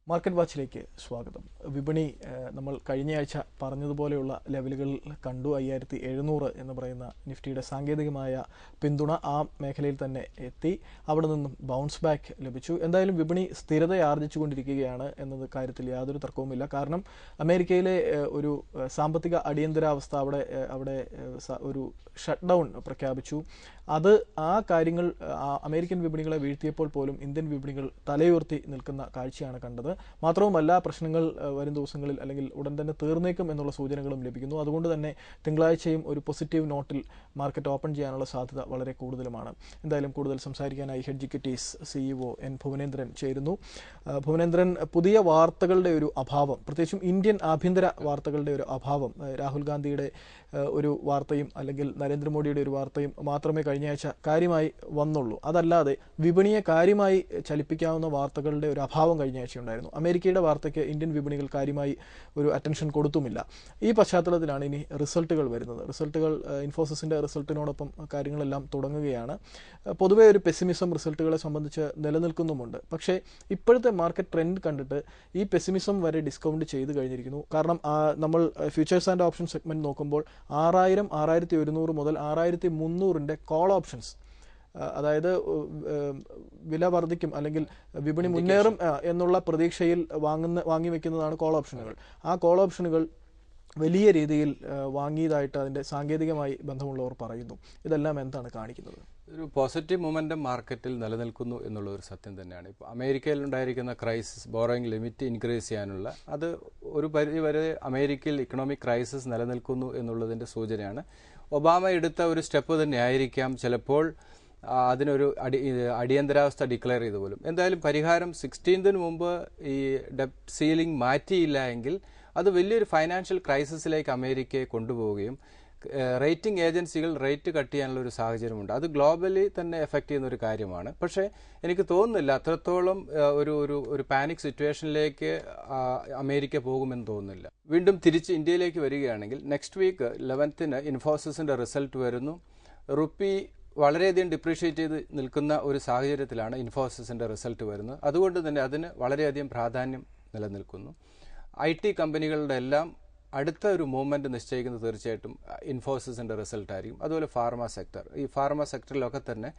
Market വാച്ചിലേക്ക് സ്വാഗതം. വിപണി നമ്മൾ കഴിഞ്ഞയാഴ്ച പറഞ്ഞതുപോലെയുള്ള ലെവലുകളിൽ കണ്ടു. 5700 എന്ന് പറയുന്ന നിഫ്റ്റിയുടെ സാങ്കേതികമായ പിന്തുണ ആ മേഖലയിൽ തന്നെ എത്തി. അവിടെ നിന്നും ബൗൺസ് ബാക്ക് ലഭിച്ചു. എന്തായാലും വിപണി സ്ഥിരത ആർജിച്ചുകൊണ്ടിരിക്കുകയാണ് എന്നത് കാര്യത്തിൽ യാതൊരു തർക്കവുമില്ല. കാരണം അമേരിക്കയിലെ ഒരു സാമ്പത്തിക അടിയന്തരാവസ്ഥ അവിടെ ഒരു ഷട്ട് ഡൗൺ പ്രഖ്യാപിച്ചു. ആ കാര്യങ്ങൾ അമേരിക്കൻ വിപണികളെ വീഴ്ത്തിയപ്പോൾ പോലും ഇന്ത്യൻ വിപണികൾ തലയുയർത്തി നിൽക്കുന്ന കാഴ്ചയാണ് കണ്ടത്. മാത്രവുമല്ല, പ്രശ്നങ്ങൾ വരും ദിവസങ്ങളിൽ അല്ലെങ്കിൽ ഉടൻ തന്നെ തീർന്നേക്കും എന്നുള്ള സൂചനകളും ലഭിക്കുന്നു. അതുകൊണ്ട് തന്നെ തിങ്കളാഴ്ചയും ഒരു പോസിറ്റീവ് നോട്ടിൽ മാർക്കറ്റ് ഓപ്പൺ ചെയ്യാനുള്ള സാധ്യത വളരെ കൂടുതലുമാണ്. എന്തായാലും കൂടുതൽ സംസാരിക്കാനായി hedge equities CEO N Bhuvanendran ചേരുന്നു. ഭുവനേന്ദ്രൻ, പുതിയ വാർത്തകളുടെ ഒരു അഭാവം, പ്രത്യേകിച്ചും ഇന്ത്യൻ ആഭ്യന്തര വാർത്തകളുടെ ഒരു അഭാവം, രാഹുൽ ഗാന്ധിയുടെ ഒരു വാർത്തയും അല്ലെങ്കിൽ നരേന്ദ്രമോദിയുടെ ഒരു വാർത്തയും മാത്രമേ കഴിഞ്ഞയാഴ്ച കാര്യമായി വന്നുള്ളൂ. അതല്ലാതെ വിപണിയെ കാര്യമായി ചലിപ്പിക്കാവുന്ന വാർത്തകളുടെ ഒരു അഭാവം കഴിഞ്ഞയാഴ്ച ഉണ്ടായിരുന്നു. അമേരിക്കയുടെ വാർത്തയ്ക്ക് ഇന്ത്യൻ വിപണികൾ കാര്യമായി ഒരു അറ്റൻഷൻ കൊടുത്തുമില്ല. ഈ പശ്ചാത്തലത്തിലാണ് ഇനി റിസൾട്ടുകൾ വരുന്നത്. ഇൻഫോസിസിന്റെ റിസൾട്ടിനോടൊപ്പം കാര്യങ്ങളെല്ലാം തുടങ്ങുകയാണ്. പൊതുവെ ഒരു പെസിമിസം റിസൾട്ടുകളെ സംബന്ധിച്ച് നിലനിൽക്കുന്നുമുണ്ട്. പക്ഷേ ഇപ്പോഴത്തെ മാർക്കറ്റ് ട്രെൻഡ് കണ്ടിട്ട് ഈ പെസിമിസം വരെ ഡിസ്കൗണ്ട് ചെയ്ത് കഴിഞ്ഞിരിക്കുന്നു. കാരണം നമ്മൾ ഫ്യൂച്ചേഴ്സ് ആൻഡ് ഓപ്ഷൻ സെഗ്മെന്റ് നോക്കുമ്പോൾ 6000, 6100 മുതൽ 6300 കോൾ ഓപ്ഷൻസ്, അതായത് വില വർദ്ധിക്കും അല്ലെങ്കിൽ വിപണി മുന്നേറും എന്നുള്ള പ്രതീക്ഷയിൽ വാങ്ങി വെക്കുന്നതാണ് കോൾ ഓപ്ഷനുകൾ. ആ കോൾ ഓപ്ഷനുകൾ വലിയ രീതിയിൽ വാങ്ങിയതായിട്ട് അതിൻ്റെ സാങ്കേതികമായി ബന്ധമുള്ളവർ പറയുന്നു. ഇതെല്ലാം എന്താണ് കാണിക്കുന്നത്? ഒരു പോസിറ്റീവ് മൊമെന്റം മാർക്കറ്റിൽ നിലനിൽക്കുന്നു എന്നുള്ള ഒരു സത്യം തന്നെയാണ്. ഇപ്പോൾ അമേരിക്കയിൽ ഉണ്ടായിരിക്കുന്ന ക്രൈസിസ്, ബോറോയിങ് ലിമിറ്റ് ഇൻക്രീസ് ചെയ്യാനുള്ള, അത് ഒരു പരിധി വരെ അമേരിക്കയിൽ ഇക്കണോമിക് ക്രൈസിസ് നിലനിൽക്കുന്നു എന്നുള്ളതിൻ്റെ സൂചനയാണ്. ഒബാമ എടുത്ത ഒരു സ്റ്റെപ്പ് തന്നെയായിരിക്കാം ചിലപ്പോൾ അതിനൊരു അടിയന്തരാവസ്ഥ ഡിക്ലെയർ ചെയ്തു പോലും. എന്തായാലും പരിഹാരം 16th മുമ്പ് ഈ ഡെപ്റ്റ് സീലിംഗ് മാറ്റിയില്ല എങ്കിൽ അത് വലിയൊരു ഫൈനാൻഷ്യൽ ക്രൈസിസിലേക്ക് അമേരിക്കയെ കൊണ്ടുപോവുകയും റേറ്റിംഗ് ഏജൻസികൾ റേറ്റ് കട്ട് ചെയ്യാനുള്ള ഒരു സാഹചര്യമുണ്ട്. അത് ഗ്ലോബലി തന്നെ എഫക്റ്റ് ചെയ്യുന്ന ഒരു കാര്യമാണ്. പക്ഷേ എനിക്ക് തോന്നുന്നില്ല അത്രത്തോളം ഒരു പാനിക് സിറ്റുവേഷനിലേക്ക് അമേരിക്ക പോകുമെന്ന് തോന്നുന്നില്ല. വീണ്ടും തിരിച്ച് ഇന്ത്യയിലേക്ക് വരികയാണെങ്കിൽ നെക്സ്റ്റ് വീക്ക് 11th ഇൻഫോസിസിന്റെ റിസൾട്ട് വരുന്നു. റുപ്പി വളരെയധികം ഡിപ്രീഷിയേറ്റ് ചെയ്ത് നിൽക്കുന്ന ഒരു സാഹചര്യത്തിലാണ് ഇൻഫോസിസിന്റെ റിസൾട്ട് വരുന്നത്. അതുകൊണ്ട് തന്നെ അതിന് വളരെയധികം പ്രാധാന്യം നിലനിൽക്കുന്നു. IT കമ്പനികളുടെ എല്ലാം അടുത്ത ഒരു മൂവ്മെന്റ് നിശ്ചയിക്കുന്നത് തീർച്ചയായിട്ടും ഇൻഫോസിസിന്റെ റിസൾട്ട് ആയിരിക്കും. അതുപോലെ ഫാർമ സെക്ടർ, ഈ ഫാർമ സെക്ടറിലൊക്കെ തന്നെ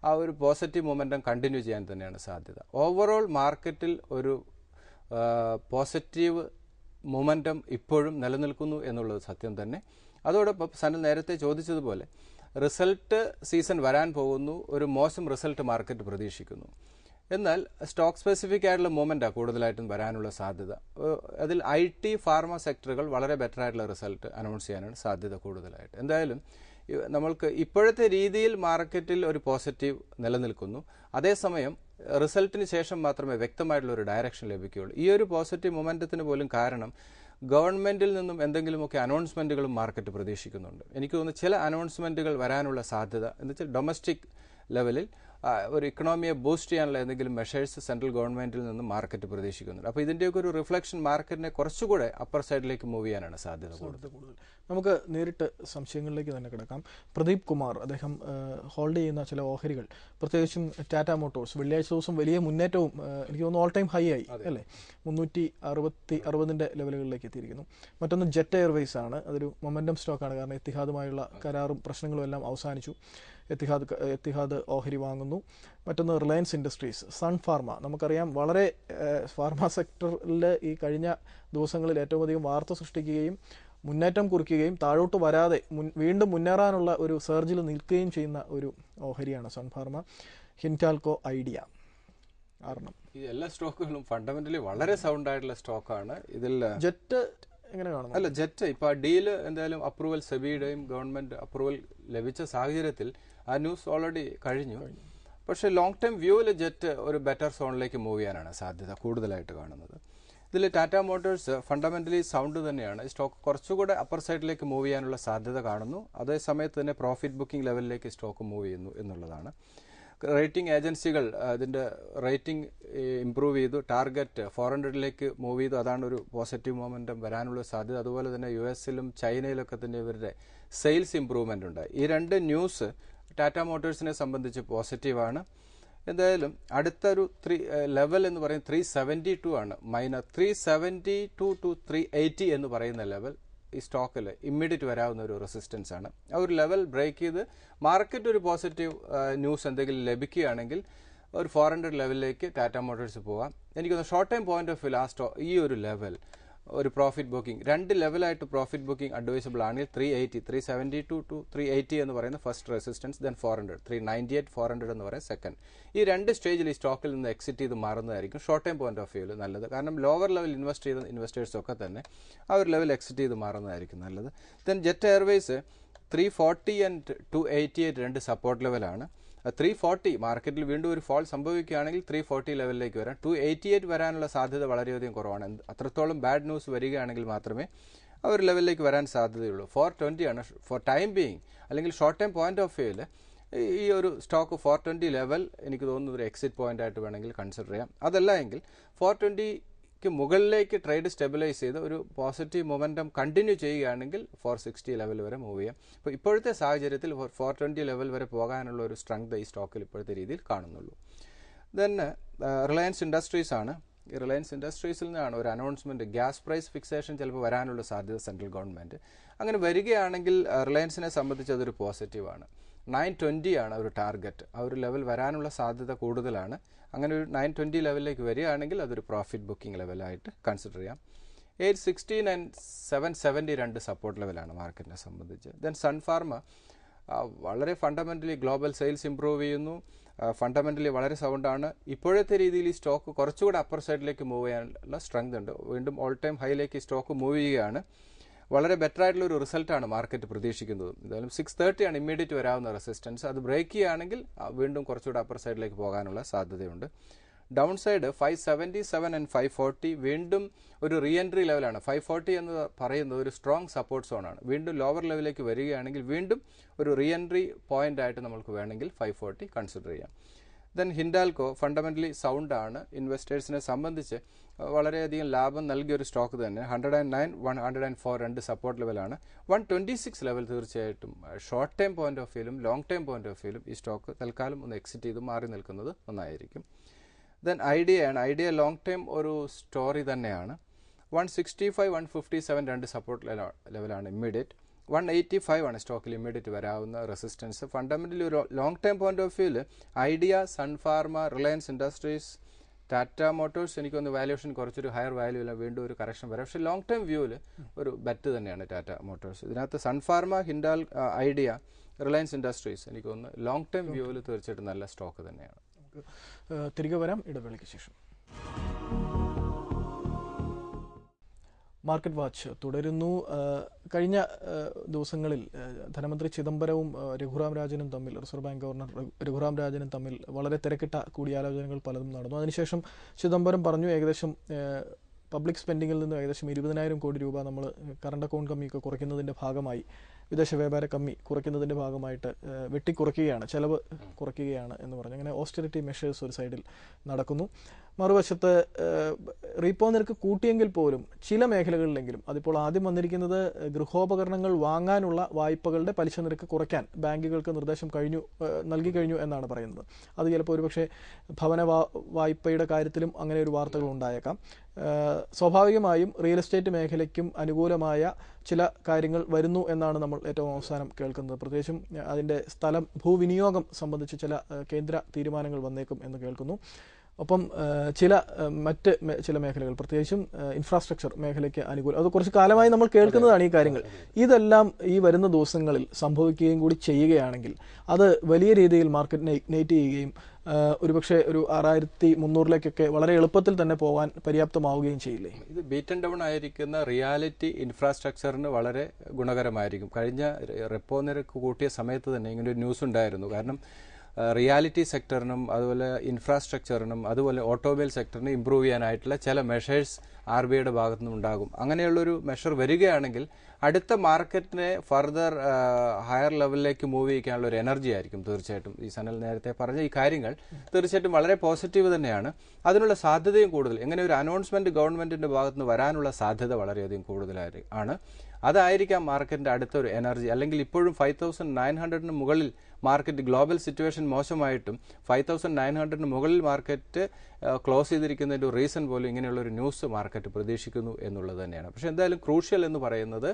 ആ ഒരു പോസിറ്റീവ് മൊമെന്റം കണ്ടിന്യൂ ചെയ്യാൻ തന്നെയാണ് സാധ്യത. ഓവറോൾ മാർക്കറ്റിൽ ഒരു പോസിറ്റീവ് മൊമെന്റം ഇപ്പോഴും നിലനിൽക്കുന്നു എന്നുള്ളത് സത്യം തന്നെ. അതോടൊപ്പം സനൽ നേരത്തെ ചോദിച്ചതുപോലെ റിസൾട്ട് സീസൺ വരാൻ പോകുന്നു. ഒരു മോശം റിസൾട്ട് മാർക്കറ്റ് പ്രതീക്ഷിക്കുന്നു. എന്നാൽ സ്റ്റോക്ക് സ്പെസിഫിക് ആയിട്ടുള്ള മൂവ്മെന്റാണ് കൂടുതലായിട്ടും വരാനുള്ള സാധ്യത. അതിൽ IT, ഫാർമ സെക്ടറുകൾ വളരെ ബെറ്റർ ആയിട്ടുള്ള റിസൾട്ട് അനൗൺസ് ചെയ്യാനാണ് സാധ്യത കൂടുതലായിട്ട്. എന്തായാലും നമ്മൾക്ക് ഇപ്പോഴത്തെ രീതിയിൽ മാർക്കറ്റിൽ ഒരു പോസിറ്റീവ് നിലനിൽക്കുന്നു. അതേസമയം റിസൾട്ടിന് ശേഷം മാത്രമേ വ്യക്തമായിട്ടുള്ള ഒരു ഡയറക്ഷൻ ലഭിക്കുകയുള്ളൂ. ഈ ഒരു പോസിറ്റീവ് മൊമെന്റത്തിന് പോലും കാരണം ഗവൺമെന്റിൽ നിന്നും എന്തെങ്കിലുമൊക്കെ അനൗൺസ്മെന്റുകളും മാർക്കറ്റ് പ്രതീക്ഷിക്കുന്നുണ്ട്. എനിക്ക് തോന്നുന്നു ചില അനൗൺസ്മെന്റുകൾ വരാനുള്ള സാധ്യത എന്ന് വെച്ചാൽ ഡൊമസ്റ്റിക് ലെവലിൽ ഒരു ഇക്കണോമിയെ ബൂസ്റ്റ് ചെയ്യാനുള്ള എന്തെങ്കിലും മെഷേഴ്സ് സെൻട്രൽ ഗവൺമെന്റിൽ നിന്ന് മാർക്കറ്റ് പ്രതീക്ഷിക്കുന്നുണ്ട്. അപ്പോൾ ഇതിന്റെയൊക്കെ ഒരു റിഫ്ലക്ഷൻ മാർക്കറ്റിനെ കുറച്ചുകൂടെ അപ്പർ സൈഡിലേക്ക് മൂവ് ചെയ്യാനാണ് സാധ്യത കൂടുതൽ. നമുക്ക് നേരിട്ട് സംശയങ്ങളിലേക്ക് തന്നെ കിടക്കാം. പ്രദീപ് കുമാർ, അദ്ദേഹം ഹോൾഡ് ചെയ്യുന്ന ചില ഓഹരികൾ, പ്രത്യേകിച്ചും ടാറ്റ മോട്ടോഴ്സ്, വെള്ളിയാഴ്ച ദിവസം വലിയ മുന്നേറ്റവും എനിക്ക് തോന്നുന്നു ഓൾ ടൈം ഹൈ ആയി അല്ലേ, 360 ലെവലുകളിലേക്ക് എത്തിയിരിക്കുന്നു. മറ്റൊന്ന് ജെറ്റ് എയർവേസ് ആണ്. അതൊരു മൊമെന്റം സ്റ്റോക്കാണ്. കാരണം എത്തിഹാദുമായുള്ള കരാറും പ്രശ്നങ്ങളും എല്ലാം അവസാനിച്ചു. എത്തിഹാദ് ഓഹരി വാങ്ങുന്നു. മറ്റൊന്ന് റിലയൻസ് ഇൻഡസ്ട്രീസ്. സൺ ഫാർമ, നമുക്കറിയാം വളരെ ഫാർമ സെക്ടറിൽ ഈ കഴിഞ്ഞ ദിവസങ്ങളിൽ ഏറ്റവും അധികം വാർത്ത സൃഷ്ടിക്കുകയും മുന്നേറ്റം കുറിക്കുകയും താഴോട്ട് വരാതെ വീണ്ടും മുന്നേറാനുള്ള ഒരു സർജിൽ നിൽക്കുകയും ചെയ്യുന്ന ഒരു ഓഹരിയാണ് സൺ ഫാർമ. ഹിൻഡാൽകോ, ഐഡിയ, ആർണം. ഈ എല്ലാ സ്റ്റോക്കുകളും ഫണ്ടമെന്റലി വളരെ സൗണ്ട് ആയിട്ടുള്ള സ്റ്റോക്കാണ്. ഇതിൽ ജെറ്റ് എങ്ങനെ കാണുന്നു? അല്ല, ജെറ്റ് ഇപ്പോൾ ആ ഡീല് എന്തായാലും അപ്രൂവൽ, സെബിയുടെയും ഗവൺമെന്റ് അപ്രൂവൽ ലഭിച്ച സാഹചര്യത്തിൽ ആ ന്യൂസ് ഓൾറെഡി കഴിഞ്ഞു. പക്ഷേ ലോങ് ടൈം വ്യൂവിൽ ജെറ്റ് ഒരു ബെറ്റർ സോണിലേക്ക് മൂവ് ചെയ്യാനാണ് സാധ്യത കൂടുതലായിട്ട് കാണുന്നത്. ഇതിൽ ടാറ്റ മോട്ടോഴ്സ് ഫണ്ടമെന്റലി സൗണ്ട് തന്നെയാണ്. സ്റ്റോക്ക് കുറച്ചുകൂടെ അപ്പർ സൈഡിലേക്ക് മൂവ് ചെയ്യാനുള്ള സാധ്യത കാണുന്നു. അതേ സമയത്ത് തന്നെ പ്രോഫിറ്റ് ബുക്കിംഗ് ലെവലിലേക്ക് സ്റ്റോക്ക് മൂവ് ചെയ്യുന്നു എന്നുള്ളതാണ്. റേറ്റിംഗ് ഏജൻസികൾ അതിൻ്റെ റേറ്റിംഗ് ഇംപ്രൂവ് ചെയ്തു. ടാർഗറ്റ് 400ലേക്ക് മൂവ് ചെയ്തു. അതാണ് ഒരു പോസിറ്റീവ് മൊമെന്റം വരാനുള്ള സാധ്യത. അതുപോലെ തന്നെ US-ലും ചൈനയിലൊക്കെ തന്നെ ഇവരുടെ സെയിൽസ് ഇംപ്രൂവ്മെന്റ് ഉണ്ടായി. ഈ രണ്ട് ന്യൂസ് ടാറ്റ മോട്ടോഴ്സിനെ സംബന്ധിച്ച് പോസിറ്റീവാണ്. എന്തായാലും അടുത്തൊരു ലെവൽ എന്ന് പറയുന്നത് 372 ആണ്. -372 to 380 എന്ന് പറയുന്ന ലെവൽ ഈ സ്റ്റോക്കിൽ ഇമ്മീഡിയറ്റ് വരാവുന്ന ഒരു റെസിസ്റ്റൻസ് ആണ്. ആ ഒരു ലെവൽ ബ്രേക്ക് ചെയ്ത് മാർക്കറ്റ് ഒരു പോസിറ്റീവ് ന്യൂസ് എന്തെങ്കിലും ലഭിക്കുകയാണെങ്കിൽ ഒരു 400 ലെവലിലേക്ക് ടാറ്റ മോട്ടോഴ്സ് പോകാം. എനിക്കൊന്ന് short time point of view ഈ ഒരു ലെവൽ ഒരു പ്രോഫിറ്റ് ബുക്കിംഗ് 2 ലെവലായിട്ട് പ്രോഫിറ്റ് ബുക്കിംഗ് അഡ്വൈസബിൾ ആണെങ്കിൽ 372 to 380 എന്ന് പറയുന്ന ഫസ്റ്റ് റെസിസ്റ്റൻസ്, ദെൻ 400, 398, 400 എന്ന് പറയുന്ന സെക്കൻഡ്. ഈ 2 സ്റ്റേജിൽ ഈ സ്റ്റോക്കിൽ നിന്ന് എക്സിറ്റ് ചെയ്ത് മാറുന്നതായിരിക്കും ഷോർട്ട് ടൈം പോയിന്റ് ഓഫ് വ്യൂവിൽ നല്ലത്. കാരണം ലോവർ ലെവൽ ഇൻവെസ്റ്റ് ചെയ്ത ഇൻവെസ്റ്റേഴ്സൊക്കെ തന്നെ ആ ഒരു ലെവൽ എക്സിറ്റ് ചെയ്ത് മാറുന്നതായിരിക്കും നല്ലത്. Then jet Airways 340 and 288 2 support ലെവലാണ്. 340 മാർക്കറ്റിൽ വീണ്ടും ഒരു ഫോൾ സംഭവിക്കുകയാണെങ്കിൽ 340 ലെവലിലേക്ക് വരാം. 288 വരാനുള്ള സാധ്യത വളരെയധികം കുറവാണ്. അത്രത്തോളം ബാഡ് ന്യൂസ് വരികയാണെങ്കിൽ മാത്രമേ ആ ഒരു ലെവലിലേക്ക് വരാൻ സാധ്യതയുള്ളൂ. 420 ആണ് ഫോർ ടൈം ബീയിങ്, അല്ലെങ്കിൽ ഷോർട്ട് ടൈം പോയിന്റ് ഓഫ് വ്യൂവിൽ ഈ ഒരു സ്റ്റോക്ക് 420 ലെവൽ എനിക്ക് തോന്നുന്നത് ഒരു എക്സിറ്റ് പോയിന്റ് ആയിട്ട് വേണമെങ്കിൽ കൺസിഡർ ചെയ്യാം. അതല്ല എങ്കിൽ 420ക്ക് മുകളിലേക്ക് ട്രേഡ് സ്റ്റെബിലൈസ് ചെയ്ത് ഒരു പോസിറ്റീവ് മൊമെന്റം കണ്ടിന്യൂ ചെയ്യുകയാണെങ്കിൽ 460 ലെവൽ വരെ മൂവ് ചെയ്യാം. ഇപ്പോൾ ഇപ്പോഴത്തെ സാഹചര്യത്തിൽ 420 ലെവൽ വരെ പോകാനുള്ള ഒരു സ്ട്രെങ്ത് ഈ സ്റ്റോക്കിൽ ഇപ്പോഴത്തെ രീതിയിൽ കാണുന്നുള്ളൂ. ദെൻ റിലയൻസ് ഇൻഡസ്ട്രീസ് ആണ്. ഈ റിലയൻസ് ഇൻഡസ്ട്രീസിൽ നിന്നാണ് ഒരു അനൗൺസ്മെന്റ്, ഗ്യാസ് പ്രൈസ് ഫിക്സേഷൻ ചിലപ്പോൾ വരാനുള്ള സാധ്യത സെൻട്രൽ ഗവൺമെന്റ്. അങ്ങനെ വരികയാണെങ്കിൽ റിലയൻസിനെ സംബന്ധിച്ച് അതൊരു പോസിറ്റീവാണ്. 920 ആണ് ഒരു ടാർഗറ്റ്. ആ ഒരു ലെവൽ വരാനുള്ള സാധ്യത കൂടുതലാണ്. അങ്ങനെ ഒരു 920 ലെവലിലേക്ക് വരികയാണെങ്കിൽ അതൊരു പ്രോഫിറ്റ് ബുക്കിംഗ് ലെവലായിട്ട് കൺസിഡർ ചെയ്യാം. 816 ആൻഡ് 770 2 സപ്പോർട്ട് ലെവലാണ് മാർക്കറ്റിനെ സംബന്ധിച്ച്. ദെൻ സൺഫാർമ വളരെ ഫണ്ടമെന്റലി ഗ്ലോബൽ സെയിൽസ് ഇംപ്രൂവ് ചെയ്യുന്നു, ഫണ്ടമെന്റലി വളരെ സൗണ്ടാണ്. ഇപ്പോഴത്തെ രീതിയിൽ ഈ സ്റ്റോക്ക് കുറച്ചുകൂടെ അപ്പർ സൈഡിലേക്ക് മൂവ് ചെയ്യാനുള്ള സ്ട്രെങ്ത് ഉണ്ട്. വീണ്ടും ഓൾ ടൈം ഹൈയിലേക്ക് ഈ സ്റ്റോക്ക് മൂവ് ചെയ്യുകയാണ്. വളരെ ബെറ്റർ ആയിട്ടുള്ള ഒരു റിസൾട്ടാണ് മാർക്കറ്റ് പ്രതീക്ഷിക്കുന്നത്. എന്തായാലും 630 ആണ് ഇമ്മീഡിയറ്റ് വരാവുന്ന റെസിസ്റ്റൻസ്. അത് ബ്രേക്ക് ചെയ്യുകയാണെങ്കിൽ വീണ്ടും കുറച്ചുകൂടെ അപ്പർ സൈഡിലേക്ക് പോകാനുള്ള സാധ്യതയുണ്ട്. ഡൗൺ സൈഡ് 577 ആൻഡ് 540 വീണ്ടും ഒരു റീ എൻട്രി ലെവലാണ്. 540 എന്ന് പറയുന്നത് ഒരു സ്ട്രോങ് സപ്പോർട്ട് സോണാണ്. വീണ്ടും ലോവർ ലെവലിലേക്ക് വരികയാണെങ്കിൽ വീണ്ടും ഒരു റീ എൻട്രി പോയിന്റ് ആയിട്ട് നമുക്ക് വേണമെങ്കിൽ 540 കൺസിഡർ ചെയ്യാം. ദെൻ ഹിൻഡാൽകോ ഫണ്ടമെന്റലി സൗണ്ട് ആണ്. ഇൻവെസ്റ്റേഴ്സിനെ സംബന്ധിച്ച് വളരെയധികം ലാഭം നൽകിയ ഒരു സ്റ്റോക്ക് തന്നെ. 109, 104 2 സപ്പോർട്ട് ലെവലാണ്. 126 ലെവൽ തീർച്ചയായിട്ടും ഷോർട്ട് ടൈം പോയിന്റ് ഓഫ് വ്യൂലും ലോങ് ടൈം പോയിന്റ് ഓഫ് വ്യൂലും ഈ സ്റ്റോക്ക് തൽക്കാലം ഒന്ന് എക്സിറ്റ് ചെയ്ത് മാറി നിൽക്കുന്നത് നന്നായിരിക്കും. ദെൻ ഐഡിയ ആണ്. ഐഡിയ ലോങ് ടൈം ഒരു സ്റ്റോറി തന്നെയാണ്. 165, 157 2 സപ്പോർട്ട് ലെവലാണ് ഇമ്മീഡിയറ്റ്. 185 ആണ് സ്റ്റോക്കിൽ ഇമ്മീഡിയറ്റ് വരാവുന്ന റെസിസ്റ്റൻസ്. ഫണ്ടമെന്റലി ഒരു ലോങ് ടൈം പോയിന്റ് ഓഫ് വ്യൂവിൽ idea, Sun Pharma, Reliance industries, Tata Motors എനിക്കൊന്ന് വാല്യൂഷൻ കുറച്ചൊരു ഹയർ വാല്യൂ ഇല്ല, വീണ്ടും ഒരു കറക്ഷൻ വരാം. പക്ഷേ ലോങ് ടൈം വ്യൂവിൽ ഒരു ബെറ്റ് തന്നെയാണ് ടാറ്റ മോട്ടോഴ്സ്. ഇതിനകത്ത് സൺഫാർമ, ഹിൻഡാൽ, ഐഡിയ, റിലയൻസ് ഇൻഡസ്ട്രീസ് എനിക്കൊന്ന് ലോങ് ടൈം വ്യൂവിൽ തീർച്ചയായിട്ടും നല്ല സ്റ്റോക്ക് തന്നെയാണ്. തിരികെ വരാം ഇടവേളയ്ക്ക് ശേഷം. മാർക്കറ്റ് വാച്ച് തുടരുന്നു. കഴിഞ്ഞ ദിവസങ്ങളിൽ ധനമന്ത്രി ചിദംബരവും രഘുറാം രാജനും തമ്മിൽ, റിസർവ് ബാങ്ക് ഗവർണർ രഘുറാം രാജനും തമ്മിൽ വളരെ തിരക്കിട്ട കൂടിയാലോചനകൾ പലതും നടന്നു. അതിനുശേഷം ചിദംബരം പറഞ്ഞു ഏകദേശം പബ്ലിക് സ്പെൻഡിങ്ങിൽ നിന്ന് ഏകദേശം 20,000 കോടി രൂപ നമ്മൾ കറണ്ട് അക്കൗണ്ട് കമ്മിയൊക്കെ കുറയ്ക്കുന്നതിൻ്റെ ഭാഗമായി, വിദേശ വ്യാപാര കമ്മി കുറയ്ക്കുന്നതിൻ്റെ ഭാഗമായിട്ട് വെട്ടിക്കുറയ്ക്കുകയാണ്, ചെലവ് കുറയ്ക്കുകയാണ് എന്ന് പറഞ്ഞു. അങ്ങനെ ഓസ്റ്ററിറ്റി മെഷേഴ്സ് ഒരു സൈഡിൽ നടക്കുന്നു. മറുവശത്ത് റീപ്പോ നിരക്ക് കൂട്ടിയെങ്കിൽ പോലും ചില മേഖലകളിലെങ്കിലും, അതിപ്പോൾ ആദ്യം വന്നിരിക്കുന്നത് ഗൃഹോപകരണങ്ങൾ വാങ്ങാനുള്ള വായ്പകളുടെ പലിശ നിരക്ക് കുറയ്ക്കാൻ ബാങ്കുകൾക്ക് നിർദ്ദേശം നൽകി കഴിഞ്ഞു എന്നാണ് പറയുന്നത്. അത് ചിലപ്പോൾ ഒരുപക്ഷെ ഭവന വായ്പയുടെ കാര്യത്തിലും അങ്ങനെ ഒരു വാർത്തകൾ ഉണ്ടായേക്കാം. സ്വാഭാവികമായും റിയൽ എസ്റ്റേറ്റ് മേഖലയ്ക്കും അനുകൂലമായ ചില കാര്യങ്ങൾ വരുന്നു എന്നാണ് നമ്മൾ ഏറ്റവും അവസാനം കേൾക്കുന്നത്. പ്രത്യേകിച്ചും അതിൻ്റെ ഭൂവിനിയോഗം സംബന്ധിച്ച് ചില കേന്ദ്ര തീരുമാനങ്ങൾ വന്നേക്കും എന്ന് കേൾക്കുന്നു. ഒപ്പം മറ്റ് ചില മേഖലകൾ, പ്രത്യേകിച്ചും ഇൻഫ്രാസ്ട്രക്ചർ മേഖലയ്ക്ക് അനുകൂലം, അത് കുറച്ച് കാലമായി നമ്മൾ കേൾക്കുന്നതാണ് ഈ കാര്യങ്ങൾ. ഇതെല്ലാം ഈ വരുന്ന ദിവസങ്ങളിൽ സംഭവിക്കുകയും കൂടി ചെയ്യുകയാണെങ്കിൽ അത് വലിയ രീതിയിൽ മാർക്കറ്റിനെ ഇഗ്നൈറ്റ് ചെയ്യുകയും ഒരുപക്ഷെ ഒരു 6300 വളരെ എളുപ്പത്തിൽ തന്നെ പോകാൻ പര്യാപ്തമാവുകയും ചെയ്യില്ലേ? ഇത് ബീറ്റൻ ഡൗൺ ആയിരിക്കുന്ന റിയാലിറ്റി ഇൻഫ്രാസ്ട്രക്ചറിന് വളരെ ഗുണകരമായിരിക്കും. കഴിഞ്ഞ റെപ്പോ നിരക്ക് കൂട്ടിയ സമയത്ത് തന്നെ ഇങ്ങനെ ഒരു ന്യൂസ് ഉണ്ടായിരുന്നു. കാരണം റിയാലിറ്റി സെക്ടറിനും അതുപോലെ ഇൻഫ്രാസ്ട്രക്ചറിനും അതുപോലെ ഓട്ടോമൊബൈൽ സെക്ടറിനും ഇമ്പ്രൂവ് ചെയ്യാനായിട്ടുള്ള ചില മെഷേഴ്സ് RBIയുടെ ഭാഗത്തു നിന്നും ഉണ്ടാകും. അങ്ങനെയുള്ളൊരു മെഷർ വരികയാണെങ്കിൽ അടുത്ത മാർക്കറ്റിനെ ഫർദർ ഹയർ ലെവലിലേക്ക് മൂവ് ചെയ്യിക്കാനുള്ള ഒരു എനർജി ആയിരിക്കും തീർച്ചയായിട്ടും. ഈ സനൽ നേരത്തെ പറഞ്ഞ ഈ കാര്യങ്ങൾ തീർച്ചയായിട്ടും വളരെ പോസിറ്റീവ് തന്നെയാണ്. അതിനുള്ള സാധ്യതയും കൂടുതൽ. എങ്ങനെ ഒരു അനൗൺസ്മെന്റ് ഗവൺമെന്റിന്റെ ഭാഗത്ത് നിന്ന് വരാനുള്ള സാധ്യത വളരെയധികം കൂടുതലാണ്. അതായിരിക്കാം മാർക്കറ്റിൻ്റെ അടുത്തൊരു എനർജി. അല്ലെങ്കിൽ ഇപ്പോഴും 5900 മുകളിൽ മാർക്കറ്റ് ഗ്ലോബൽ സിറ്റുവേഷൻ മോശമായിട്ടും 5900 മുകളിൽ മാർക്കറ്റ് ക്ലോസ് ചെയ്തിരിക്കുന്നതിൻ്റെ ഒരു റീസൺ പോലും ഇങ്ങനെയുള്ളൊരു ന്യൂസ് മാർക്കറ്റ് പ്രതീക്ഷിക്കുന്നു എന്നുള്ളത് തന്നെയാണ്. പക്ഷേ എന്തായാലും ക്രൂഷ്യൽ എന്ന് പറയുന്നത്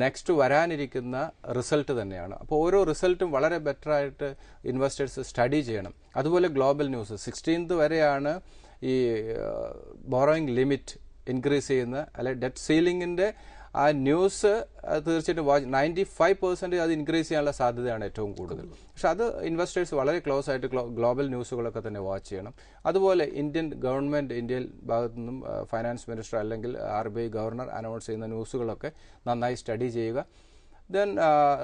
നെക്സ്റ്റ് വരാനിരിക്കുന്ന റിസൾട്ട് തന്നെയാണ്. അപ്പോൾ ഓരോ റിസൾട്ടും വളരെ ബെറ്ററായിട്ട് ഇൻവെസ്റ്റേഴ്സ് സ്റ്റഡി ചെയ്യണം. അതുപോലെ ഗ്ലോബൽ ന്യൂസ് 16th വരെയാണ് ഈ ബോറോയിങ് ലിമിറ്റ് ഇൻക്രീസ് ചെയ്യുന്ന അല്ലെ ഡെറ്റ് സീലിംഗിൻ്റെ ആ ന്യൂസ് തീർച്ചയായിട്ടും 95% അത് ഇൻക്രീസ് ചെയ്യാനുള്ള സാധ്യതയാണ് ഏറ്റവും കൂടുതൽ. പക്ഷെ അത് ഇൻവെസ്റ്റേഴ്സ് വളരെ ക്ലോസ് ആയിട്ട് ഗ്ലോബൽ ന്യൂസുകളൊക്കെ തന്നെ വാച്ച് ചെയ്യണം. അതുപോലെ ഇന്ത്യൻ ഗവൺമെൻറ് ഇന്ത്യയിൽ ഭാഗത്തു നിന്നും ഫൈനാൻസ് മിനിസ്റ്റർ അല്ലെങ്കിൽ RBI ഗവർണർ അനൗൺസ് ചെയ്യുന്ന ന്യൂസുകളൊക്കെ നന്നായി സ്റ്റഡി ചെയ്യുക. ദെൻ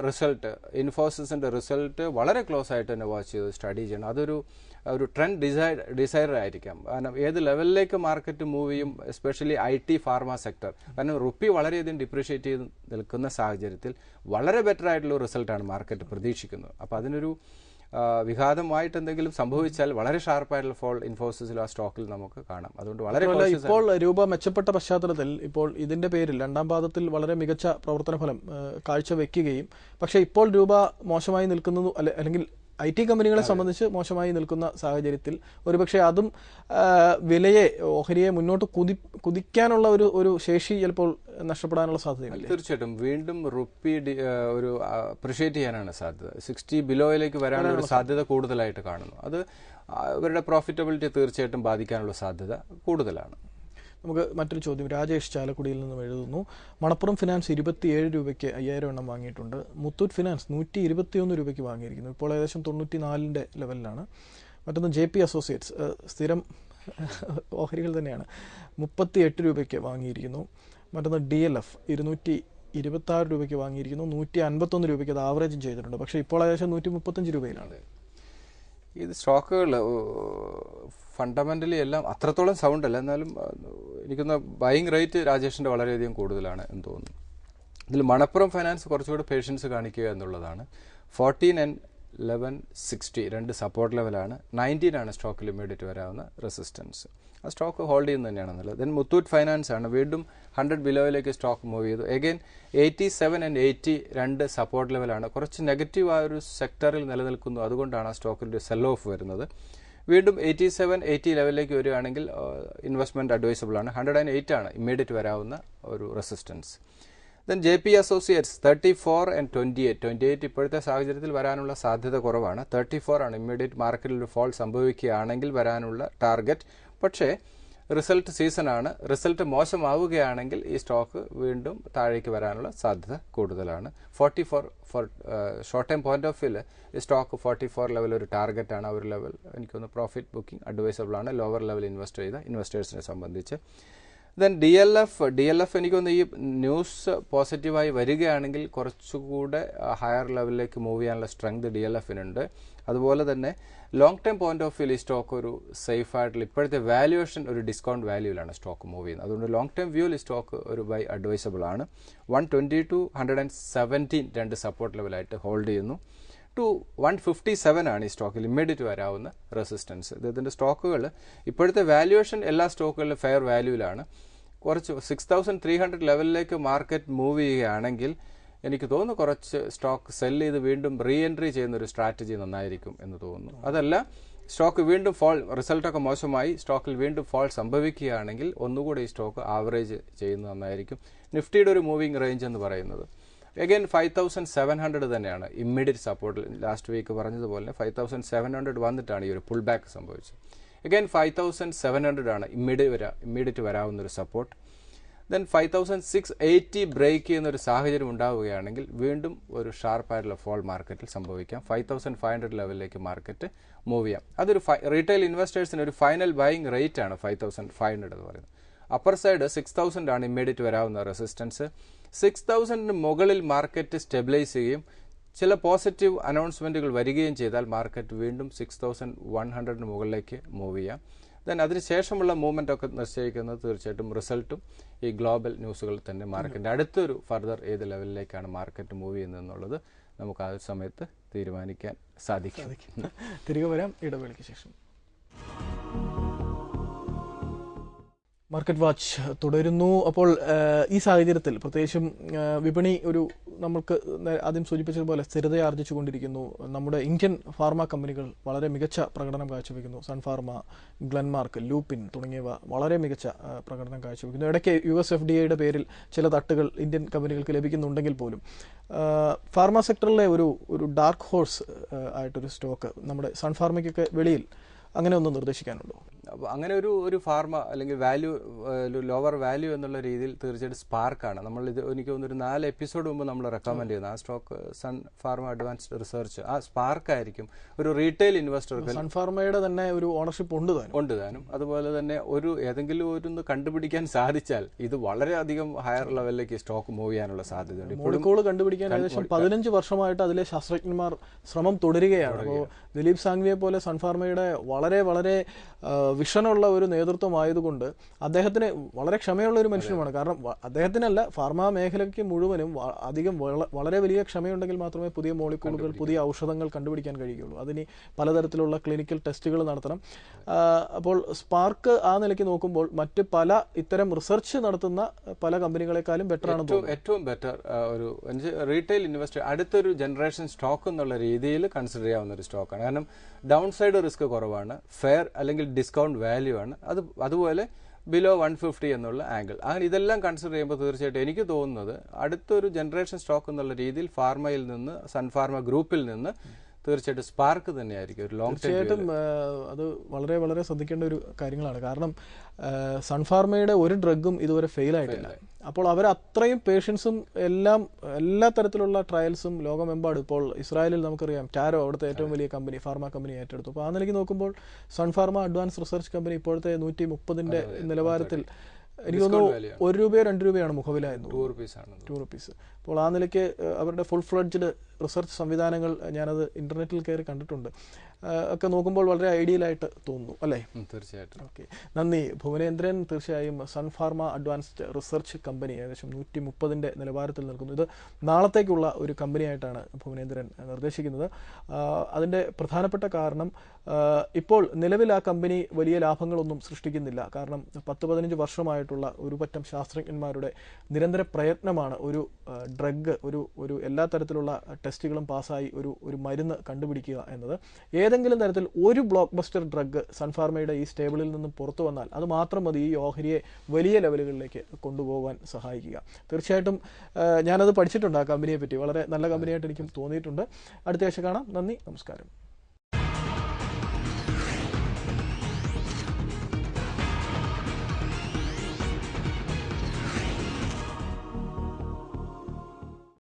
റിസൾട്ട്, ഇൻഫോസിസിൻ്റെ റിസൾട്ട് വളരെ ക്ലോസ് ആയിട്ട് തന്നെ വാച്ച് ചെയ്ത് സ്റ്റഡി ചെയ്യണം. അതൊരു ട്രെൻഡ് ഡിസൈഡർ ആയിരിക്കാം. കാരണം ഏത് ലെവലിലേക്ക് മാർക്കറ്റ് മൂവ് ചെയ്യും, എസ്പെഷ്യലി IT ഫാർമ സെക്ടർ. കാരണം റുപ്പി വളരെയധികം ഡിപ്രീഷിയേറ്റ് ചെയ്ത് നിൽക്കുന്ന സാഹചര്യത്തിൽ വളരെ ബെറ്റർ ആയിട്ടുള്ള റിസൾട്ടാണ് മാർക്കറ്റ് പ്രതീക്ഷിക്കുന്നത്. അപ്പോൾ അതിനൊരു വിഘാതമായിട്ട് എന്തെങ്കിലും സംഭവിച്ചാൽ വളരെ ഷാർപ്പായിട്ടുള്ള ഫോൾ ഇൻഫോസിസിൽ ആ സ്റ്റോക്കിൽ നമുക്ക് കാണാം. അതുകൊണ്ട് വളരെ ഇപ്പോൾ രൂപ മെച്ചപ്പെട്ട പശ്ചാത്തലത്തിൽ ഇപ്പോൾ ഇതിന്റെ പേരിൽ രണ്ടാം പാദത്തിൽ വളരെ മികച്ച പ്രവർത്തന ഫലം കാഴ്ചവെക്കുകയും പക്ഷേ ഇപ്പോൾ രൂപ മോശമായി നിൽക്കുന്നു അല്ലെങ്കിൽ IT കമ്പനികളെ സംബന്ധിച്ച് മോശമായി നിൽക്കുന്ന സാഹചര്യത്തിൽ ഒരുപക്ഷെ അതും വിലയെ ഓഹരിയെ മുന്നോട്ട് കുതിക്കാനുള്ള ഒരു ശേഷി ചിലപ്പോൾ നഷ്ടപ്പെടാനുള്ള സാധ്യതയുണ്ട്. തീർച്ചയായിട്ടും വീണ്ടും റുപ്പി ഒരു അപ്രിഷിയേറ്റ് ചെയ്യാനാണ് സാധ്യത. 60 ബിലോയിലേക്ക് വരാനുള്ള സാധ്യത കൂടുതലായിട്ട് കാണുന്നു. അത് അവരുടെ പ്രോഫിറ്റബിലിറ്റി തീർച്ചയായിട്ടും ബാധിക്കാനുള്ള സാധ്യത കൂടുതലാണ്. നമുക്ക് മറ്റൊരു ചോദ്യം രാജേഷ് ചാലക്കുടിയിൽ നിന്നും എഴുതുന്നു. മണപ്പുറം ഫിനാൻസ് 27 രൂപയ്ക്ക് 5000 എണ്ണം വാങ്ങിയിട്ടുണ്ട്. മുത്തൂറ്റ് ഫിനാൻസ് 121 രൂപയ്ക്ക് വാങ്ങിയിരിക്കുന്നു. ഇപ്പോൾ ഏകദേശം 94ന്റെ ലെവലിലാണ്. മറ്റൊന്ന് JP അസോസിയേറ്റ്സ് സ്ഥിരം ഓഹരികൾ തന്നെയാണ്, 38 രൂപയ്ക്ക് വാങ്ങിയിരിക്കുന്നു. മറ്റൊന്ന് DLF 226 രൂപയ്ക്ക് വാങ്ങിയിരിക്കുന്നു. 151 രൂപയ്ക്ക് അത് ആവറേജും ചെയ്തിട്ടുണ്ട്. പക്ഷേ ഇപ്പോൾ ഏകദേശം 135 രൂപയിലാണ്. ഇത് സ്റ്റോക്കുകൾ ഫണ്ടമെന്റലി എല്ലാം അത്രത്തോളം സൗണ്ട് അല്ല, എന്നാലും എനിക്കൊന്ന് ബൈയിങ് റേറ്റ് രാജേഷിൻ്റെ വളരെയധികം കൂടുതലാണ് എന്ന് തോന്നുന്നു. ഇതിൽ മണപ്പുറം ഫൈനാൻസ് കുറച്ചുകൂടി പേഷ്യൻസ് കാണിക്കുക എന്നുള്ളതാണ്. 14 and 1160 രണ്ട് സപ്പോർട്ട് ലെവലാണ്. 19 ആണ് സ്റ്റോക്കിൽ ഇമ്മീഡിയറ്റ് വരാവുന്ന റെസിസ്റ്റൻസ്. ആ സ്റ്റോക്ക് ഹോൾഡ് ചെയ്യുന്നത് തന്നെയാണെന്നുള്ളത്. ദെൻ മുത്തൂറ്റ് ഫൈനാൻസ് ആണ് വീണ്ടും 100 ബിലോയിലേക്ക് സ്റ്റോക്ക് മൂവ് ചെയ്തു. എഗെയിൻ 87 and 80 രണ്ട് സപ്പോർട്ട് ലെവലാണ്. കുറച്ച് നെഗറ്റീവ് ആ ഒരു സെക്ടറിൽ നിലനിൽക്കുന്നു. അതുകൊണ്ടാണ് ആ സ്റ്റോക്കിൻ്റെ സെൽ ഓഫ് വരുന്നത്. വീണ്ടും 87-80 ലെവലിലേക്ക് വരികയാണെങ്കിൽ ഇൻവെസ്റ്റ്മെൻറ്റ് അഡ്വൈസബിൾ ആണ്. 108 ആണ് ഇമ്മീഡിയറ്റ് വരാവുന്ന ഒരു resistance. Then JP associates 34 and 28 ഇപ്പോഴത്തെ സാഹചര്യത്തിൽ വരാനുള്ള സാധ്യത കുറവാണ്. 34 ആണ് ഇമ്മീഡിയറ്റ് മാർക്കറ്റിൽ ഒരു ഫോൾ സംഭവിക്കുകയാണെങ്കിൽ വരാനുള്ള ടാർഗറ്റ്. പക്ഷേ റിസൾട്ട് സീസണാണ്. റിസൾട്ട് മോശമാവുകയാണെങ്കിൽ ഈ സ്റ്റോക്ക് വീണ്ടും താഴേക്ക് വരാനുള്ള സാധ്യത കൂടുതലാണ്. 44 for short time point of വ്യൂല് ഈ സ്റ്റോക്ക് 44 ലെവൽ ഒരു ടാർഗറ്റാണ്. ആ ഒരു ലെവൽ എനിക്കൊന്ന് പ്രോഫിറ്റ് ബുക്കിംഗ് അഡ്വൈസബിൾ ആണ് ലോവർ ലെവൽ ഇൻവെസ്റ്റ് ചെയ്ത ഇൻവെസ്റ്റേഴ്സിനെ സംബന്ധിച്ച്. ദെൻ DLF എനിക്കൊന്ന് ഈ ന്യൂസ് പോസിറ്റീവായി വരികയാണെങ്കിൽ കുറച്ചുകൂടെ ഹയർ ലെവലിലേക്ക് മൂവ് ചെയ്യാനുള്ള സ്ട്രെങ്ത് DLFനുണ്ട്. അതുപോലെ തന്നെ long time point of view ഈ സ്റ്റോക്ക് ഒരു സേഫ് ആയിട്ടുള്ള ഇപ്പോഴത്തെ വാല്യുവേഷൻ ഒരു ഡിസ്കൗണ്ട് വാല്യൂവിലാണ് സ്റ്റോക്ക് മൂവ് ചെയ്യുന്നത്. അതുകൊണ്ട് ലോങ് ടൈം വ്യൂവിൽ ഈ സ്റ്റോക്ക് ഒരു ബൈ അഡ്വൈസബിൾ ആണ്. 120 to 117 രണ്ട് സപ്പോർട്ട് ലെവലായിട്ട് ഹോൾഡ് ചെയ്യുന്നു. ടു 157 ആണ് ഈ സ്റ്റോക്കിൽ ഇമ്മീഡിയറ്റ് വരാവുന്ന റെസിസ്റ്റൻസ്. ഇതിൻ്റെ സ്റ്റോക്കുകൾ ഇപ്പോഴത്തെ വാല്യുവേഷൻ എല്ലാ സ്റ്റോക്കുകളിലും ഫെയർ വാല്യൂവിലാണ്. കുറച്ച് 6300 ലെവലിലേക്ക് മാർക്കറ്റ് മൂവ് ചെയ്യുകയാണെങ്കിൽ എനിക്ക് തോന്നുന്നു കുറച്ച് സ്റ്റോക്ക് സെല് ചെയ്ത് വീണ്ടും റീ എൻട്രി ചെയ്യുന്ന ഒരു സ്ട്രാറ്റജി നന്നായിരിക്കും എന്ന് തോന്നുന്നു. അതല്ല സ്റ്റോക്ക് വീണ്ടും ഫോൾ, റിസൾട്ടൊക്കെ മോശമായി സ്റ്റോക്കിൽ വീണ്ടും ഫോൾ സംഭവിക്കുകയാണെങ്കിൽ ഒന്നുകൂടി ഈ സ്റ്റോക്ക് ആവറേജ് ചെയ്യുന്നത് നന്നായിരിക്കും. നിഫ്റ്റിയുടെ ഒരു മൂവിംഗ് റേഞ്ച് എന്ന് പറയുന്നത് അഗൈൻ 5700 തന്നെയാണ് ഇമ്മീഡിയറ്റ് സപ്പോർട്ടിൽ. ലാസ്റ്റ് വീക്ക് പറഞ്ഞതുപോലെ 5700 വന്നിട്ടാണ് ഈ ഒരു പുൾ ബാക്ക് സംഭവിച്ചത്. അഗൈൻ 5700 ആണ് ഇമ്മീഡിയറ്റ് വരാവുന്നൊരു സപ്പോർട്ട്. ദെൻ 5680 ബ്രേക്ക് ചെയ്യുന്നൊരു സാഹചര്യം ഉണ്ടാവുകയാണെങ്കിൽ വീണ്ടും ഒരു ഷാർപ്പായിട്ടുള്ള ഫോൾ മാർക്കറ്റിൽ സംഭവിക്കാം. 5500 ലെവലിലേക്ക് മാർക്കറ്റ് മൂവ് ചെയ്യാം. അതൊരു റീറ്റെയിൽ ഇൻവെസ്റ്റേഴ്സിന് ഒരു ഫൈനൽ ബൈയിങ് റേറ്റ് ആണ് 5500 എന്ന് പറയുന്നത്. അപ്പർ സൈഡ് 6000 ആണ് ഇമ്മീഡിയറ്റ് വരാവുന്ന റെസിസ്റ്റൻസ്. 6000 മുകളിൽ മാർക്കറ്റ് സ്റ്റെബിലൈസ് ചെയ്യുകയും ചില പോസിറ്റീവ് അനൗൺസ്മെൻറ്റുകൾ വരികയും ചെയ്താൽ മാർക്കറ്റ് വീണ്ടും 6100 മുകളിലേക്ക് മൂവ് ചെയ്യാം. ദെൻ അതിനുശേഷമുള്ള മൂവ്മെൻ്റ് ഒക്കെ നിശ്ചയിക്കുന്നത് തീർച്ചയായിട്ടും റിസൾട്ടും ഈ ഗ്ലോബൽ ന്യൂസുകൾ തന്നെ മാർക്കറ്റിൻ്റെ അടുത്തൊരു ഫർദർ ഏത് ലെവലിലേക്കാണ് മാർക്കറ്റ് മൂവ് ചെയ്യുന്നത് എന്നുള്ളത് നമുക്ക് ആ സമയത്ത് തീരുമാനിക്കാൻ സാധിക്കും. തിരികെ വരാം ഇടവേളയ്ക്ക് ശേഷം. മാർക്കറ്റ് വാച്ച് തുടരുന്നു. അപ്പോൾ ഈ സാഹചര്യത്തിൽ പ്രത്യേകിച്ചും വിപണി നമുക്ക് ആദ്യം സൂചിപ്പിച്ചതുപോലെ സ്ഥിരതയാർജിച്ചുകൊണ്ടിരിക്കുന്നു. നമ്മുടെ ഇന്ത്യൻ ഫാർമ കമ്പനികൾ വളരെ മികച്ച പ്രകടനം കാഴ്ചവെക്കുന്നു. സൺഫാർമ, ഗ്ലെൻമാർക്ക്, ലൂപ്പിൻ തുടങ്ങിയവ വളരെ മികച്ച പ്രകടനം കാഴ്ചവെക്കുന്നു. ഇടയ്ക്ക് USFDAയുടെ പേരിൽ ചില തട്ടുകൾ ഇന്ത്യൻ കമ്പനികൾക്ക് ലഭിക്കുന്നുണ്ടെങ്കിൽ പോലും ഫാർമ സെക്ടറിലെ ഒരു ഡാർക്ക് ഹോഴ്സ് ആയിട്ടൊരു സ്റ്റോക്ക് നമ്മുടെ സൺഫാർമയ്ക്കൊക്കെ വെളിയിൽ അങ്ങനെ ഒന്നും നിർദ്ദേശിക്കാനുണ്ടോ? അങ്ങനെ ഒരു ഫാർമ അല്ലെങ്കിൽ വാല്യൂ, ലോവർ വാല്യൂ എന്നുള്ള രീതിയിൽ തീർച്ചയായിട്ടും സ്പാർക്കാണ്. എനിക്ക് തോന്നുന്നു ഒരു 4 എപ്പിസോഡ് മുമ്പ് നമ്മൾ റെക്കമെൻഡ് ചെയ്യുന്നത് ആ stock Sun Pharma advanced research. ആ സ്പാർക്കായിരിക്കും ഒരു റീറ്റെയിൽ ഇൻവെസ്റ്റർക്ക്. സൺ ഫാർമയുടെ തന്നെ ഒരു ഓണർഷിപ്പ് ഉണ്ട് താനും. അതുപോലെ തന്നെ ഏതെങ്കിലും ഒരു കണ്ടുപിടിക്കാൻ സാധിച്ചാൽ ഇത് വളരെയധികം ഹയർ ലെവലിലേക്ക് സ്റ്റോക്ക് മൂവ് ചെയ്യാനുള്ള സാധ്യതയുണ്ട്. മോളിക്കൂൾ കണ്ടുപിടിക്കാൻ ഏകദേശം 15 വർഷമായിട്ട് അതിലെ ശാസ്ത്രജ്ഞന്മാർ ശ്രമം തുടരുകയാണ്. അപ്പോൾ ദിലീപ് സാങ്വിയെ പോലെ സൺഫാർമയുടെ വളരെ വളരെ വിഷനുള്ള ഒരു നേതൃത്വമായതുകൊണ്ട് അദ്ദേഹത്തിന് വളരെ ക്ഷമയുള്ള ഒരു മനുഷ്യനുമാണ്. കാരണം അദ്ദേഹത്തിനല്ല, ഫാർമ മേഖലയ്ക്ക് മുഴുവനും വളരെ വലിയ ക്ഷമയുണ്ടെങ്കിൽ മാത്രമേ പുതിയ മോളിക്കൂളുകൾ, പുതിയ ഔഷധങ്ങൾ കണ്ടുപിടിക്കാൻ കഴിയുകയുള്ളൂ. അതിന് പലതരത്തിലുള്ള ക്ലിനിക്കൽ ടെസ്റ്റുകൾ നടത്തണം. അപ്പോൾ സ്പാർക്ക് ആ നിലയ്ക്ക് നോക്കുമ്പോൾ മറ്റ് പല ഇത്തരം റിസർച്ച് നടത്തുന്ന പല കമ്പനികളെക്കാളും ബെറ്റർ ആണ്. ഏറ്റവും ബെറ്റർ ഒരു റീറ്റെയിൽ ഇൻവെസ്റ്റർ, അടുത്തൊരു ജനറേഷൻ സ്റ്റോക്ക് എന്നുള്ള രീതിയിൽ കൺസിഡർ ചെയ്യാവുന്ന ഒരു സ്റ്റോക്കാണ്. കാരണം ഡൗൺ സൈഡ് റിസ്ക് കുറവാണ്, ഫെയർ അല്ലെങ്കിൽ ഡിസ്കൗണ്ട് വാല്യൂ ആണ്, അതുപോലെ ബിലോ 150 എന്നുള്ള ആംഗിൾ. അങ്ങനെ ഇതെല്ലാം കൺസിഡർ ചെയ്യുമ്പോൾ തീർച്ചയായിട്ടും എനിക്ക് തോന്നുന്നത് അടുത്തൊരു ജനറേഷൻ സ്റ്റോക്ക് എന്നുള്ള രീതിയിൽ ഫാർമയിൽ നിന്ന്, സൺഫാർമ ഗ്രൂപ്പിൽ നിന്ന് തീർച്ചയായിട്ടും സ്പാർക്ക് തന്നെയായിരിക്കും ഒരു ലോങ് ടൈം. തീർച്ചയായിട്ടും അത് വളരെ വളരെ ശ്രദ്ധിക്കേണ്ട ഒരു കാര്യങ്ങളാണ്. കാരണം സൺഫാർമയുടെ ഒരു ഡ്രഗും ഇതുവരെ ഫെയിൽ ആയിട്ടില്ല. അപ്പോൾ അവർ അത്രയും പേഷ്യൻസും എല്ലാ തരത്തിലുള്ള ട്രയൽസും ലോകമെമ്പാടും. ഇപ്പോൾ ഇസ്രായേലിൽ നമുക്കറിയാം ടാരോ അവിടുത്തെ ഏറ്റവും വലിയ കമ്പനി, ഫാർമ കമ്പനി ഏറ്റെടുത്തു. അപ്പോൾ ആ നിലയ്ക്ക് നോക്കുമ്പോൾ സൺഫാർമ അഡ്വാൻസ് റിസർച്ച് കമ്പനി ഇപ്പോഴത്തെ 130 നിലവാരത്തിൽ എനിക്ക് തോന്നുന്നു ₹1 ₹2 മുഖവില എന്ന്, 2 rupees. അപ്പോൾ ആ നിലയ്ക്ക് അവരുടെ ഫുൾ ഫ്ലഡ്ജ്ഡ് റിസർച്ച് സംവിധാനങ്ങൾ ഞാനത് ഇന്റർനെറ്റിൽ കയറി കണ്ടിട്ടുണ്ട്. ഒക്കെ നോക്കുമ്പോൾ വളരെ ഐഡിയലായിട്ട് തോന്നുന്നു അല്ലേ? തീർച്ചയായിട്ടും. ഓക്കെ, നന്ദി ഭുവനേന്ദ്രൻ. തീർച്ചയായും സൺഫാർമ അഡ്വാൻസ്ഡ് റിസർച്ച് കമ്പനി ഏകദേശം 130 നിലവാരത്തിൽ നിൽക്കുന്നു. ഇത് നാളത്തേക്കുള്ള ഒരു കമ്പനിയായിട്ടാണ് ഭുവനേന്ദ്രൻ നിർദ്ദേശിക്കുന്നത്. അതിൻ്റെ പ്രധാനപ്പെട്ട കാരണം ഇപ്പോൾ നിലവിൽ ആ കമ്പനി വലിയ ലാഭങ്ങളൊന്നും സൃഷ്ടിക്കുന്നില്ല. കാരണം 10-15 വർഷമായിട്ടുള്ള ഒരു പറ്റം ശാസ്ത്രജ്ഞന്മാരുടെ നിരന്തര പ്രയത്നമാണ് ഒരു ഡ്രഗ്, ഒരു എല്ലാ തരത്തിലുള്ള ടെസ്റ്റുകളും പാസ്സായി ഒരു മരുന്ന് കണ്ടുപിടിക്കുക എന്നത്. ഏതെങ്കിലും തരത്തിൽ ഒരു ബ്ലോക്ക് ബസ്റ്റർ ഡ്രഗ് സൺഫാർമയുടെ ഈ സ്റ്റേബിളിൽ നിന്നും പുറത്തു വന്നാൽ അത് മാത്രം മതി ഈ ഓഹരിയെ വലിയ ലെവലുകളിലേക്ക് കൊണ്ടുപോകാൻ സഹായിക്കുക. തീർച്ചയായിട്ടും ഞാനത് പഠിച്ചിട്ടുണ്ട് ആ കമ്പനിയെ പറ്റി. വളരെ നല്ല കമ്പനിയായിട്ട് എനിക്കും തോന്നിയിട്ടുണ്ട്. അടുത്ത ആഴ്ച കാണാം. നന്ദി, നമസ്കാരം.